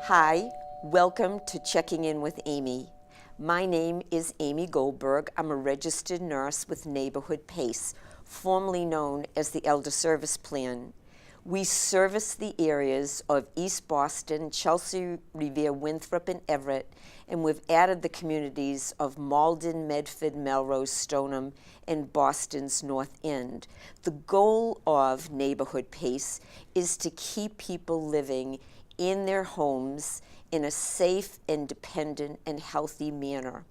Hi, welcome to Checking In with Amy. My name is Amy Goldberg. I'm a registered nurse with Neighborhood PACE, formerly known as the Elder Service Plan. We service the areas of East Boston, Chelsea, Revere, Winthrop, and Everett, and we've added the communities of Malden, Medford, Melrose, Stoneham, and Boston's North End. The goal of Neighborhood PACE is to keep people living in their homes in a safe, independent, and healthy manner.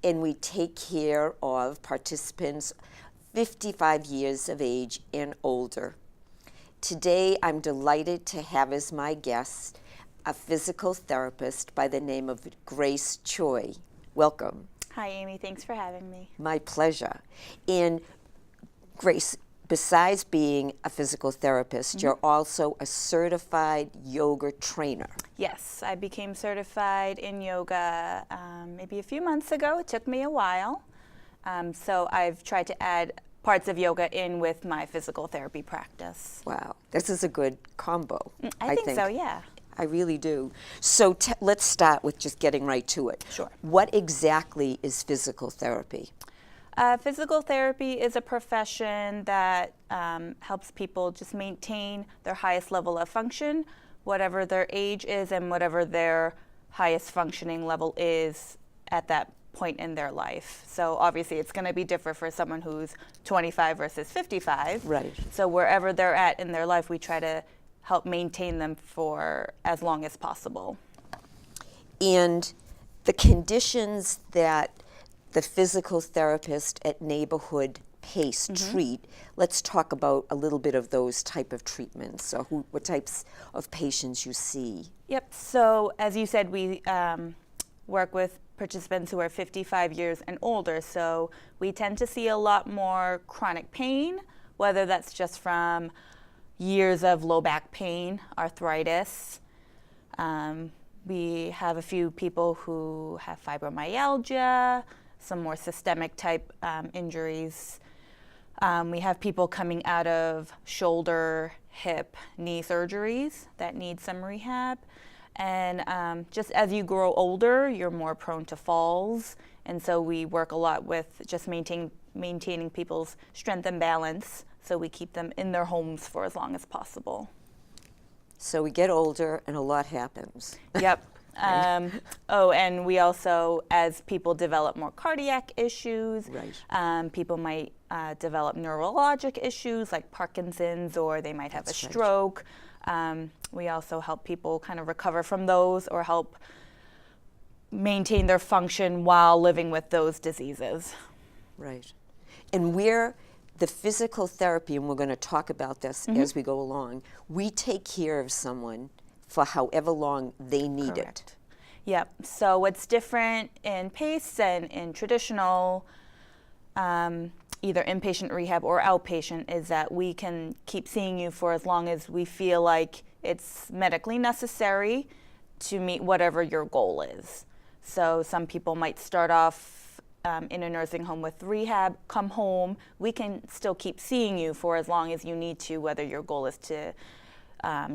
And we take care of participants 55 years of age and older. Today, I'm delighted to have as my guest a physical therapist by the name of Grace Choi. Welcome. Hi, Amy. Thanks for having me. My pleasure. And Grace, besides being a physical therapist, you're also a certified yoga trainer. Yes, I became certified in yoga maybe a few months ago. It took me a while. So I've tried to add parts of yoga in with my physical therapy practice. Wow, this is a good combo. I think so, yeah. I really do. So let's start with just getting right to it. Sure. What exactly is physical therapy? Physical therapy is a profession that helps people just maintain their highest level of function, whatever their age is and whatever their highest functioning level is at that point in their life. So obviously it's going to be different for someone who's 25 versus 55. Right. So wherever they're at in their life, we try to help maintain them for as long as possible. And the conditions that the physical therapist at Neighborhood PACE treat, let's talk about a little bit of those type of treatments. So what types of patients you see? Yep. So as you said, we work with participants who are 55 years and older. So we tend to see a lot more chronic pain, whether that's just from years of low back pain, arthritis. We have a few people who have fibromyalgia, some more systemic type injuries. We have people coming out of shoulder, hip, knee surgeries that need some rehab. And just as you grow older, you're more prone to falls. And so we work a lot with just maintaining people's strength and balance, so we keep them in their homes for as long as possible. So we get older and a lot happens. Yep. And we also, as people develop more cardiac issues, right. People might develop neurologic issues like Parkinson's, or they might have a stroke. We also help people kind of recover from those or help maintain their function while living with those diseases. Right. And we're the physical therapy, and we're going to talk about this as we go along, we take care of someone for however long they need it. Yep. So what's different in PACE and in traditional either inpatient rehab or outpatient is that we can keep seeing you for as long as we feel like it's medically necessary to meet whatever your goal is. So some people might start off in a nursing home with rehab, come home. We can still keep seeing you for as long as you need to, whether your goal is to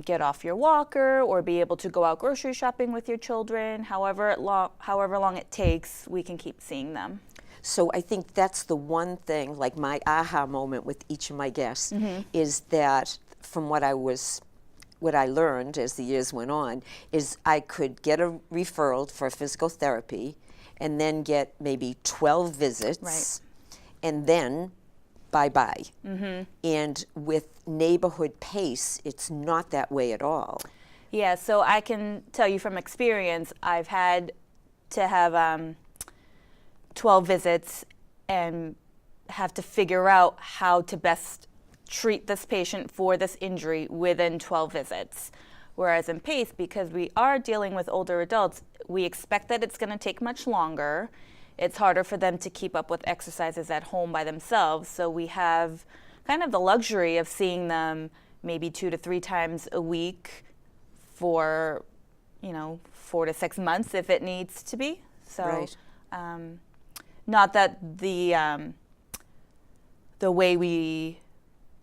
get off your walker or be able to go out grocery shopping with your children. However long it takes, we can keep seeing them. So I think that's the one thing, like my aha moment with each of my guests, is that from what I learned as the years went on, is I could get a referral for physical therapy and then get maybe 12 visits, and then bye-bye. And with Neighborhood PACE, it's not that way at all. Yeah, so I can tell you from experience, I've had to have 12 visits and have to figure out how to best treat this patient for this injury within 12 visits. Whereas in PACE, because we are dealing with older adults, we expect that it's going to take much longer. It's harder for them to keep up with exercises at home by themselves. So we have kind of the luxury of seeing them maybe 2 to 3 times a week for, 4 to 6 months if it needs to be. So, not that the way we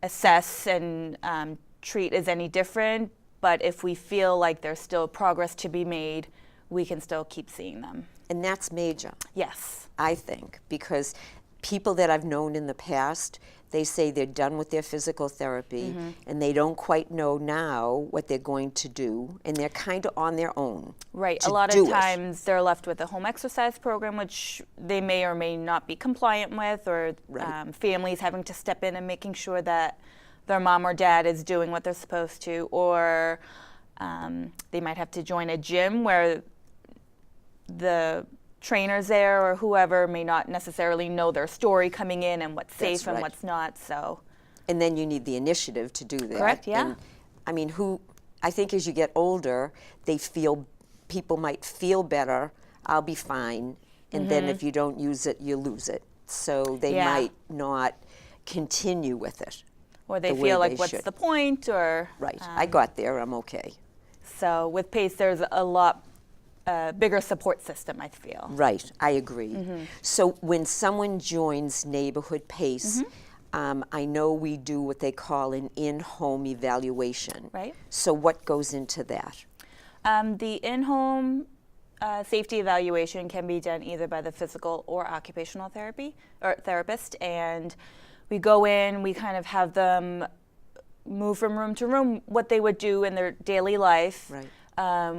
assess and treat is any different, but if we feel like there's still progress to be made, we can still keep seeing them. And that's major, Yes. I think, because people that I've known in the past, they say they're done with their physical therapy and they don't quite know now what they're going to do, and they're kind of on their own. Right. to A lot do of it. times they're left with a home exercise program, which they may or may not be compliant with, or Right. families having to step in and making sure that their mom or dad is doing what they're supposed to, or they might have to join a gym where the trainers there or whoever may not necessarily know their story coming in and what's safe That's and right. what's not. So, And then you need the initiative to do that. Correct, yeah. And, I mean, I think as you get older, people might feel better, I'll be fine, and then if you don't use it, you lose it. So they Yeah. might not continue with it. or they The way feel like, they what's should. the point? Or Right. I got there, I'm okay. So with PACE, there's a lot bigger support system, I feel. Right, I agree. So when someone joins Neighborhood PACE, I know we do what they call an in-home evaluation. Right. So what goes into that? The in-home safety evaluation can be done either by the physical or occupational therapist, and we go in, we kind of have them move from room to room, what they would do in their daily life. Right.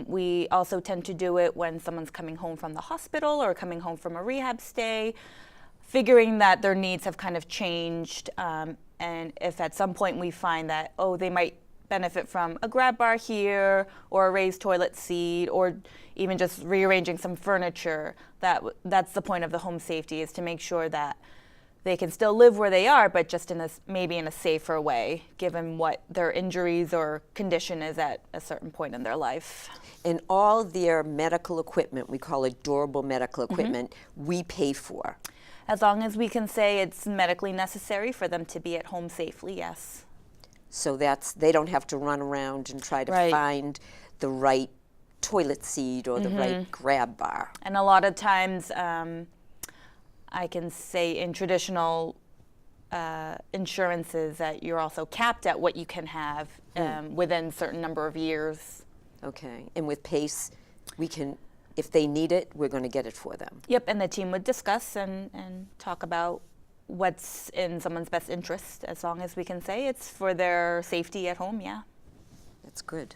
We also tend to do it when someone's coming home from the hospital or coming home from a rehab stay, figuring that their needs have kind of changed. And if at some point we find that, they might benefit from a grab bar here or a raised toilet seat or even just rearranging some furniture, that's the point of the home safety, is to make sure that they can still live where they are, but just maybe in a safer way, given what their injuries or condition is at a certain point in their life. And all their medical equipment, we call it durable medical equipment, we pay for. As long as we can say it's medically necessary for them to be at home safely, yes. So they don't have to run around and try to Right. find the right toilet seat or the right grab bar. And a lot of times, I can say in traditional insurances that you're also capped at what you can have within a certain number of years. Okay. And with PACE, we can, if they need it, we're going to get it for them. Yep, and the team would discuss and talk about what's in someone's best interest, as long as we can say it's for their safety at home, yeah. That's good.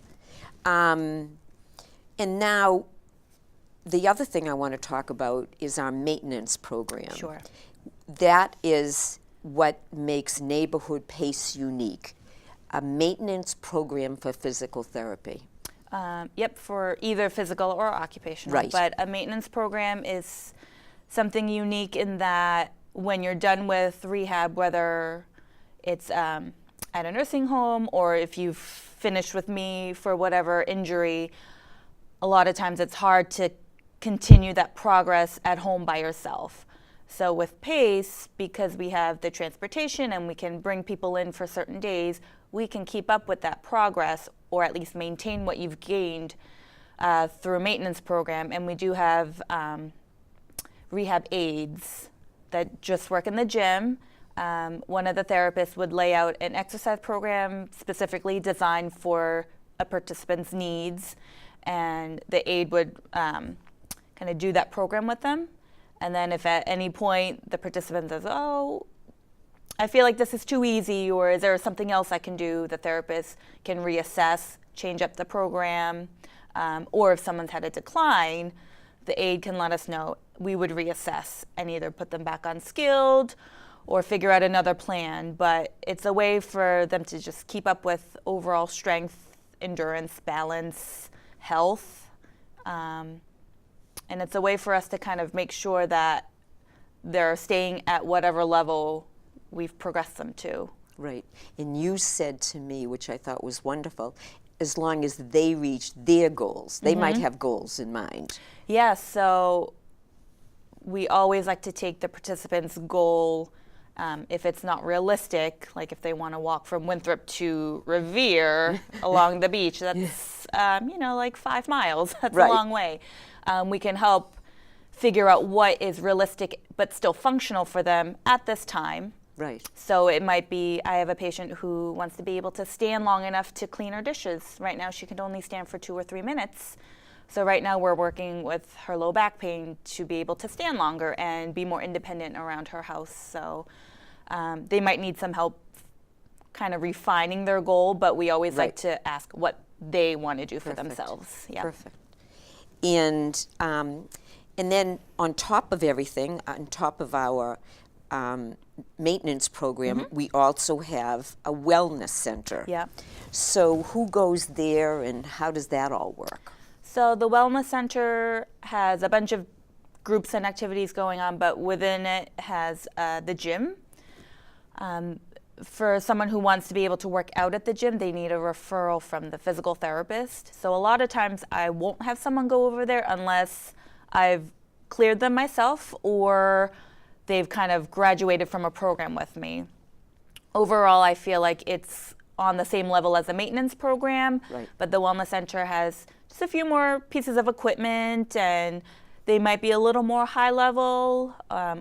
And now, the other thing I want to talk about is our maintenance program. Sure. That is what makes Neighborhood PACE unique, a maintenance program for physical therapy. Yep, for either physical or occupational. Right. But a maintenance program is something unique in that when you're done with rehab, whether it's at a nursing home or if you've finished with me for whatever injury, a lot of times it's hard to continue that progress at home by yourself. So with PACE, because we have the transportation and we can bring people in for certain days, we can keep up with that progress, or at least maintain what you've gained through a maintenance program. And we do have rehab aides that just work in the gym. One of the therapists would lay out an exercise program specifically designed for a participant's needs, and the aide would kind of do that program with them. And then if at any point the participant says, I feel like this is too easy, or is there something else I can do, the therapist can reassess, change up the program, or if someone's had a decline, the aide can let us know. We would reassess and either put them back on skilled or figure out another plan. But it's a way for them to just keep up with overall strength, endurance, balance, health. And it's a way for us to kind of make sure that they're staying at whatever level we've progressed them to. Right. And you said to me, which I thought was wonderful, as long as they reach their goals. They might have goals in mind. Yeah, so we always like to take the participant's goal, if it's not realistic, like if they want to walk from Winthrop to Revere along the beach, that's, like 5 miles. That's Right. a long way. We can help figure out what is realistic but still functional for them at this time. Right. So it might be, I have a patient who wants to be able to stand long enough to clean her dishes. Right now she can only stand for 2 or 3 minutes. So right now we're working with her low back pain to be able to stand longer and be more independent around her house. So they might need some help kind of refining their goal, but we always Right. like to ask what they want to do for Perfect. themselves. Yeah. Perfect. And then on top of everything, on top of our maintenance program, we also have a wellness center. Yeah. So who goes there and how does that all work? So the Wellness Center has a bunch of groups and activities going on, but within it has the gym. For someone who wants to be able to work out at the gym, they need a referral from the physical therapist. So a lot of times I won't have someone go over there unless I've cleared them myself or they've kind of graduated from a program with me. Overall, I feel like it's on the same level as a maintenance program, Right. but the Wellness Center has just a few more pieces of equipment and they might be a little more high level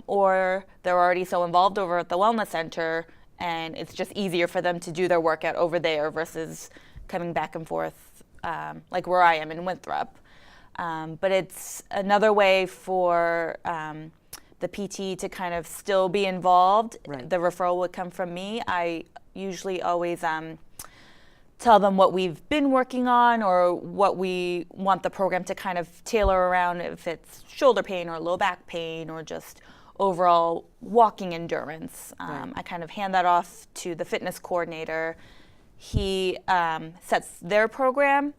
or they're already so involved over at the Wellness Center and it's just easier for them to do their workout over there versus coming back and forth like where I am in Winthrop. But it's another way for the PT to kind of still be involved. Right. The referral would come from me. I usually always tell them what we've been working on or what we want the program to kind of tailor around, if it's shoulder pain or low back pain or just overall walking endurance. Right. I kind of hand that off to the fitness coordinator. He sets their program,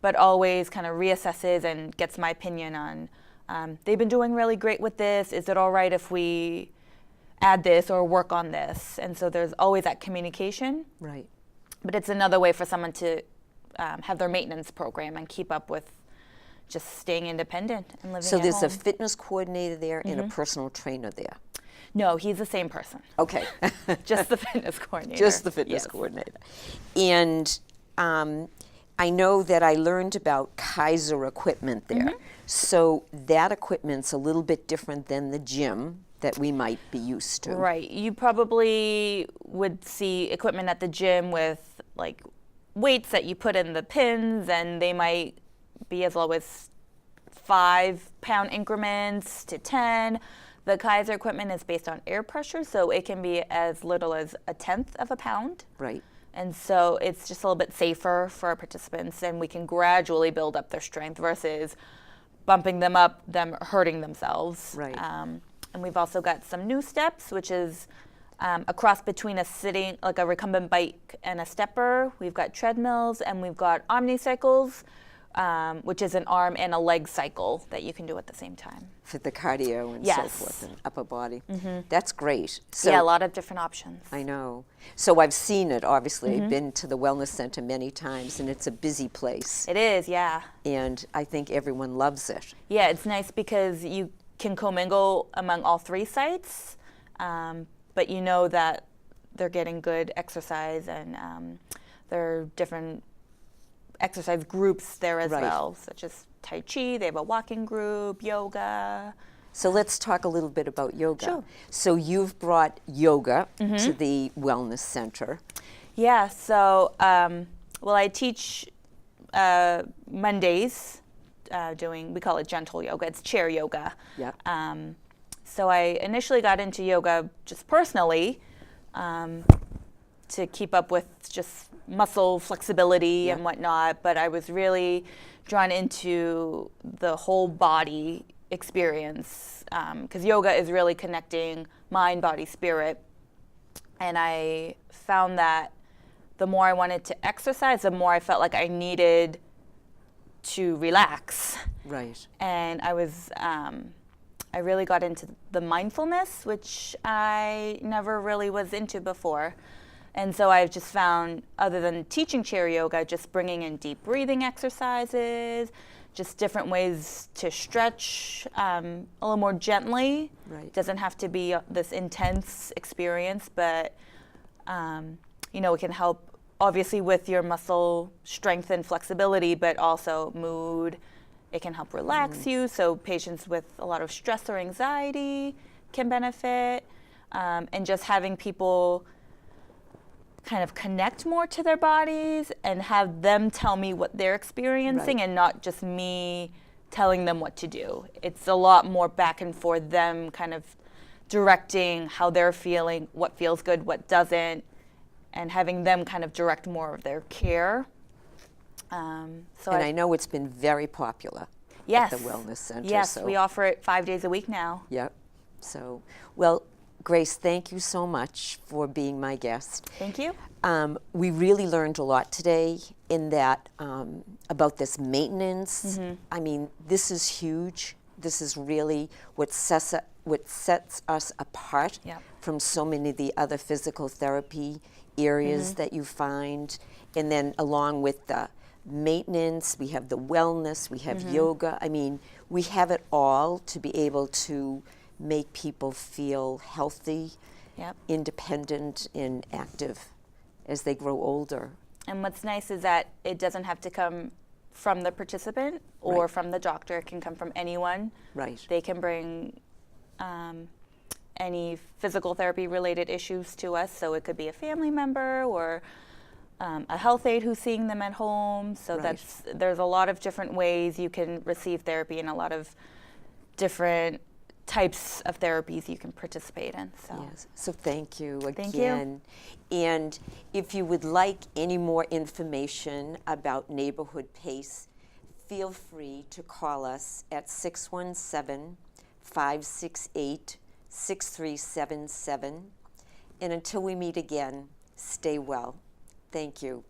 but always kind of reassesses and gets my opinion on, they've been doing really great with this. Is it all right if we add this or work on this? And so there's always that communication. Right. But it's another way for someone to have their maintenance program and keep up with just staying independent and living So at there's home. a fitness coordinator there and a personal trainer there. No, he's the same person. Okay. Just the fitness coordinator. Just the fitness Yes. coordinator. And I know that I learned about Kaiser equipment there. So that equipment's a little bit different than the gym that we might be used to. Right. You probably would see equipment at the gym with like weights that you put in the pins, and they might be as low as 5-pound increments to 10. The Kaiser equipment is based on air pressure, so it can be as little as 1/10 of a pound. Right. And so it's just a little bit safer for our participants, and we can gradually build up their strength versus bumping them up, them hurting themselves. Right. And we've also got some new steps, which is a cross between a sitting, like a recumbent bike and a stepper. We've got treadmills, and we've got omnicycles, which is an arm and a leg cycle that you can do at the same time. For the cardio and so Yes. forth and upper body. That's great. So Yeah, a lot of different options. I know. So I've seen it, obviously. I've been to the Wellness Center many times, and it's a busy place. It is, yeah. And I think everyone loves it. Yeah, it's nice because you can commingle among all 3 sites, but you know that they're getting good exercise, and there are different exercise groups there as Right. well, such as Tai Chi. They have a walking group, yoga. So let's talk a little bit about yoga. Sure. So you've brought yoga to the Wellness Center. Yeah, so, well, I teach Mondays we call it gentle yoga. It's chair yoga. Yeah. So I initially got into yoga just personally to keep up with just muscle flexibility and whatnot, but I was really drawn into the whole body experience because yoga is really connecting mind, body, spirit. And I found that the more I wanted to exercise, the more I felt like I needed to relax. Right. And I really got into the mindfulness, which I never really was into before. And so I've just found, other than teaching chair yoga, just bringing in deep breathing exercises, just different ways to stretch a little more gently. Right. Doesn't have to be this intense experience, but it can help obviously with your muscle strength and flexibility, but also mood. It can help relax you, so patients with a lot of stress or anxiety can benefit. and just having people kind of connect more to their bodies and have them tell me what they're experiencing, Right. and not just me telling them what to do. It's a lot more back and forth, them kind of directing how they're feeling, what feels good, what doesn't, and having them kind of direct more of their care. And I know it's been very popular Yes. at the Wellness Center. Yes, so. we offer it 5 days a week now. Yep. So, well, Grace, thank you so much for being my guest. Thank you. We really learned a lot today in that about this maintenance. I mean, this is huge. This is really what sets us apart Yep. from so many of the other physical therapy areas that you find. And then along with the maintenance, we have the wellness, we have yoga. I mean, we have it all to be able to make people feel healthy, Yep. independent, and active as they grow older. And what's nice is that it doesn't have to come from the participant or Right. from the doctor. It can come from anyone. Right. They can bring any physical therapy related issues to us. So it could be a family member or a health aide who's seeing them at home. So Right. there's a lot of different ways you can receive therapy and a lot of different types of therapies you can participate in. So. Yes. So thank you again. Thank you. And if you would like any more information about Neighborhood PACE, feel free to call us at 617-568-6377. And until we meet again, stay well. Thank you.